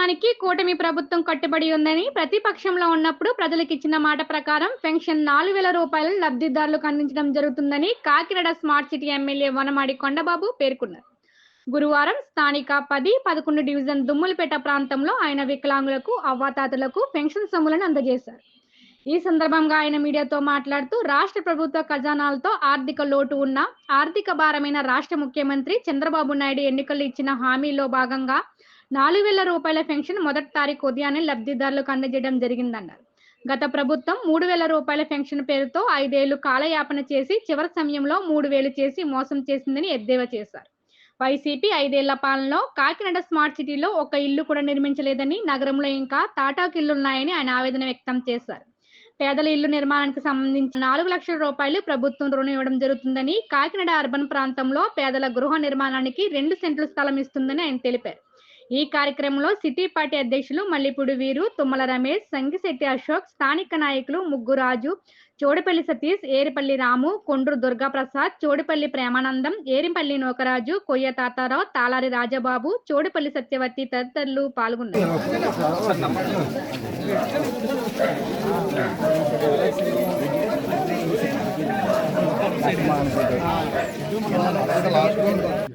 సంక్షేమానికి కూటమి ప్రభుత్వం కట్టుబడి ఉందని, ప్రతిపక్షంలో ఉన్నప్పుడు ప్రజలకిచ్చిన మాట ప్రకారం పెన్షన్ 4,000 రూపాయలు లబ్ధిదారులకు అందించడం జరుగుతుందని Kakinada smart city MLA Vanamadi Kondababu పేర్కొన్నారు. గురువారం స్థానిక 10, 11 డివిజన్ దుమ్ములపేట ప్రాంతంలో ఆయన వికలాంగులకు, అవ్వాతాతలకు పెన్షన్ సొమ్ములను అందజేశారు. ఈ సందర్భంగా ఆయన మీడియాతో మాట్లాడుతూ, రాష్ట్ర ప్రభుత్వ ఖజానాలతో ఆర్థిక లోటు ఉన్న, ఆర్థిక భారమైన రాష్ట్ర ముఖ్యమంత్రి చంద్రబాబు నాయుడు ఎన్నికల్లో ఇచ్చిన హామీలో భాగంగా 4,000 రూపాయల పెన్షన్ మొదటి తారీఖు ఉదయాన్నే లబ్ధిదారులకు అందజేయడం జరిగిందన్నారు. గత ప్రభుత్వం 3,000 రూపాయల పెన్షన్ పేరుతో 5 ఏళ్లు కాలయాపన చేసి చివరి సమయంలో 3,000 చేసి మోసం చేసిందని ఎద్దేవా చేశారు. వైసీపీ 5 ఏళ్ల పాలనలో కాకినాడ స్మార్ట్ సిటీలో ఒక ఇల్లు కూడా నిర్మించలేదని, నగరంలో ఇంకా తాటాకు ఇళ్లున్నాయని ఆయన ఆవేదన వ్యక్తం చేశారు. పేదల ఇల్లు నిర్మాణానికి సంబంధించి 4 లక్షల రూపాయలు ప్రభుత్వం రుణం ఇవ్వడం జరుగుతుందని, కాకినాడ అర్బన్ ప్రాంతంలో పేదల గృహ నిర్మాణానికి 2 సెంట్లు స్థలం ఇస్తుందని ఆయన తెలిపారు. ఈ కార్యక్రమంలో సిటీ పార్టీ అధ్యక్షులు మల్లిపూడి వీరు, తుమ్మల రమేష్, సంగిశెట్టి అశోక్, స్థానిక నాయకులు ముగ్గురాజు, చోడుపల్లి సతీష్, ఏరిపల్లి రాము, కొండ్రు దుర్గాప్రసాద్, చోడుపల్లి ప్రేమానందం, ఏరింపల్లి నోకరాజు, కొయ్య తాతారావు, తాలారి రాజబాబు, చోడుపల్లి సత్యవతి తదితరులు పాల్గొన్నారు.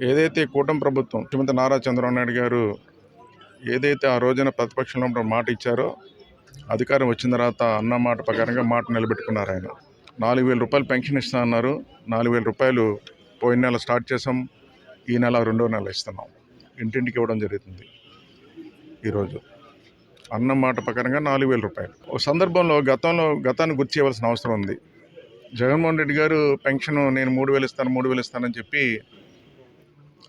ఏదైతే కూటమి ప్రభుత్వం ముఖ్యమంత్రి నారా చంద్రబాబు నాయుడు గారు ఏదైతే ఆ రోజున ప్రతిపక్షంలో మాట ఇచ్చారో, అధికారం వచ్చిన తర్వాత అన్న మాట ప్రకారంగా మాట నిలబెట్టుకున్నారు. ఆయన 4,000 రూపాయలు పెన్షన్ ఇస్తా అన్నారు. 4,000 రూపాయలు పోయిన నెల స్టార్ట్ చేసాం. ఈ నెల 2వ నెల ఇస్తున్నాం. ఇంటింటికి ఇవ్వడం జరుగుతుంది. ఈరోజు అన్న మాట ప్రకారంగా 4,000 రూపాయలు. ఒక సందర్భంలో గతాన్ని గుర్తు చేయవలసిన అవసరం ఉంది. జగన్మోహన్ రెడ్డి గారు పెన్షన్ నేను 3,000 ఇస్తానని చెప్పి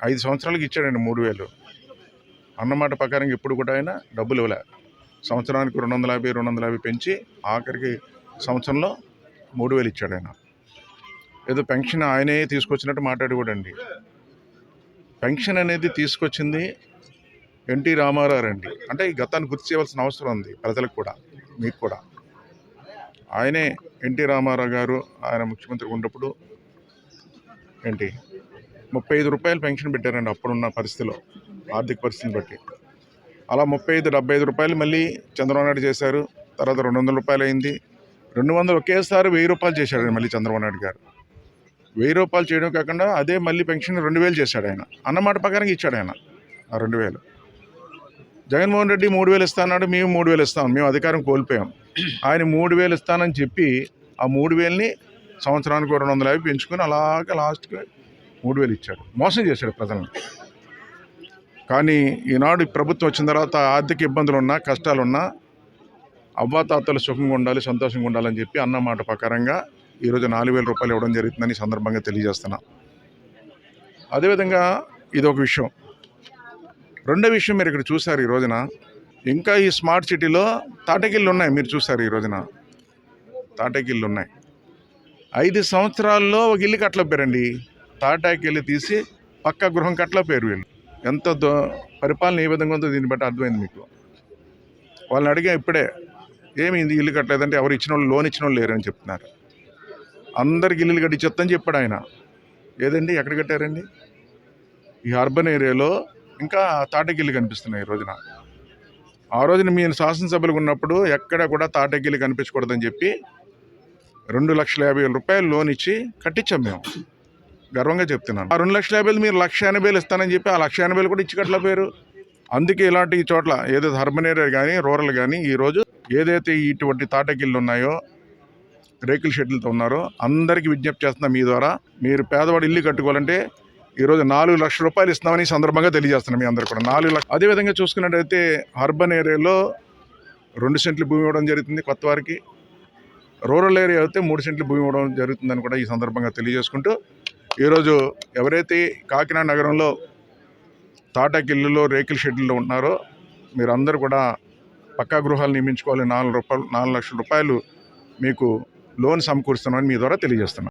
5 సంవత్సరాలకు ఇచ్చాడండి 3,000. అన్నమాట ప్రకారంగా ఇప్పుడు కూడా ఆయన డబ్బులు ఇవ్వలే. సంవత్సరానికి 250 పెంచి ఆఖరికి సంవత్సరంలో 3,000 ఇచ్చాడు ఆయన. ఏదో పెన్షన్ ఆయనే తీసుకొచ్చినట్టు మాట్లాడకూడండి. పెన్షన్ అనేది తీసుకొచ్చింది ఎన్టీ రామారావు అండి. అంటే ఈ గతాన్ని గుర్తు చేయవలసిన అవసరం ఉంది ప్రజలకు కూడా, మీకు కూడా. ఆయనే ఎన్టీ రామారావు గారు ఆయన ముఖ్యమంత్రి ఉన్నప్పుడు 35 రూపాయలు పెన్షన్ పెట్టారండి అప్పుడున్న పరిస్థితిలో, ఆర్థిక పరిస్థితిని బట్టి. అలా 75 రూపాయలు మళ్ళీ చంద్రబాబు నాయుడు చేశారు. తర్వాత 200 రూపాయలు అయింది. 200 ఒకేసారి 1,000 రూపాయలు చేశాడు మళ్ళీ చంద్రబాబు నాయుడు గారు. 1,000 రూపాయలు చేయడం కాకుండా అదే మళ్ళీ పెన్షన్ 2,000 చేశాడు ఆయన. అన్నమాట ప్రకారంగా ఇచ్చాడు ఆయన ఆ 2,000. జగన్మోహన్ రెడ్డి 3,000 ఇస్తాన్నాడు, మేము 3,000 ఇస్తాం. మేము అధికారం కోల్పోయాం. ఆయన 3,000 ఇస్తానని చెప్పి ఆ 3,000ని సంవత్సరానికి 250 పెంచుకొని అలాగే లాస్ట్కి 3,000 ఇచ్చాడు. మోసం చేశాడు ప్రజలను. కానీ ఈనాడు ప్రభుత్వం వచ్చిన తర్వాత ఆర్థిక ఇబ్బందులున్నా, కష్టాలున్నా అవ్వాతాతలు సుఖంగా ఉండాలి, సంతోషంగా ఉండాలని చెప్పి అన్నమాట ప్రకారంగా ఈరోజు 4,000 రూపాయలు ఇవ్వడం జరుగుతుందని సందర్భంగా తెలియజేస్తున్నా. అదేవిధంగా ఇదొక విషయం. రెండో విషయం, మీరు ఇక్కడ చూశారు ఈ రోజున ఇంకా ఈ స్మార్ట్ సిటీలో తాటకిళ్ళు ఉన్నాయి. మీరు చూశారు ఈ రోజున తాటకిళ్ళు ఉన్నాయి. 5 సంవత్సరాల్లో ఒక ఇల్లు కట్టలేపారండి. తాటాకిళ్ళు తీసి పక్క గృహం కట్టలేపారు వీళ్ళు. ఎంత పరిపాలన ఏ విధంగా ఉందో దీన్ని బట్టి అర్థమైంది మీకు. వాళ్ళని అడిగా ఇప్పుడే, ఏమి ఇల్లు కట్టలేదంటే ఎవరు ఇచ్చిన వాళ్ళు, లోన్ ఇచ్చిన వాళ్ళు లేరని చెప్తున్నారు. అందరికి ఇల్లు కట్టించొద్దని చెప్పాడు ఆయన. ఏదండి ఎక్కడ కట్టారండి? ఈ అర్బన్ ఏరియాలో ఇంకా తాటకిళ్ళు కనిపిస్తున్నాయి ఈ రోజున. ఆ రోజున మీ శాసనసభ్యులు ఉన్నప్పుడు ఎక్కడ కూడా తాటకిళ్ళు కనిపించకూడదని చెప్పి 2,50,000 రూపాయలు లోన్ ఇచ్చి కట్టించాం మేము. గర్వంగా చెప్తున్నాను. ఆ 2,50,000 మీరు 1,80,000 ఇస్తానని చెప్పి ఆ 1,80,000 కూడా ఇచ్చి కట్టలేపారు. అందుకే ఇలాంటి చోట్ల ఏదైతే అర్బన్ ఏరియా కానీ రూరల్ కానీ ఈరోజు ఏదైతే ఇటువంటి తాటకిళ్ళు ఉన్నాయో, రేకుల షెడ్లతో ఉన్నారో, అందరికీ విజ్ఞప్తి చేస్తున్నా మీ ద్వారా, మీరు పేదవాడు ఇల్లు కట్టుకోవాలంటే ఈరోజు 4 లక్షల రూపాయలు ఇస్తున్నామని సందర్భంగా తెలియజేస్తున్నాం మీ అందరు కూడా. 4 లక్షలు. అదేవిధంగా చూసుకున్నట్టయితే అర్బన్ ఏరియాలో 2 సెంట్లు భూమి ఇవ్వడం జరుగుతుంది కొత్త వారికి. రూరల్ ఏరియా అయితే 3 సెంట్లు భూమి ఇవ్వడం జరుగుతుందని కూడా ఈ సందర్భంగా తెలియజేసుకుంటూ, ఈరోజు ఎవరైతే కాకినాడ నగరంలో తాటాకిళ్ళలో రేకుల షెడ్లలో ఉన్నారో మీరందరూ కూడా పక్కా గృహాలు నిర్మించుకోవాలి. 4 లక్షల రూపాయలు మీకు లోన్ సమకూరుస్తున్నామని మీ ద్వారా తెలియజేస్తున్నాం.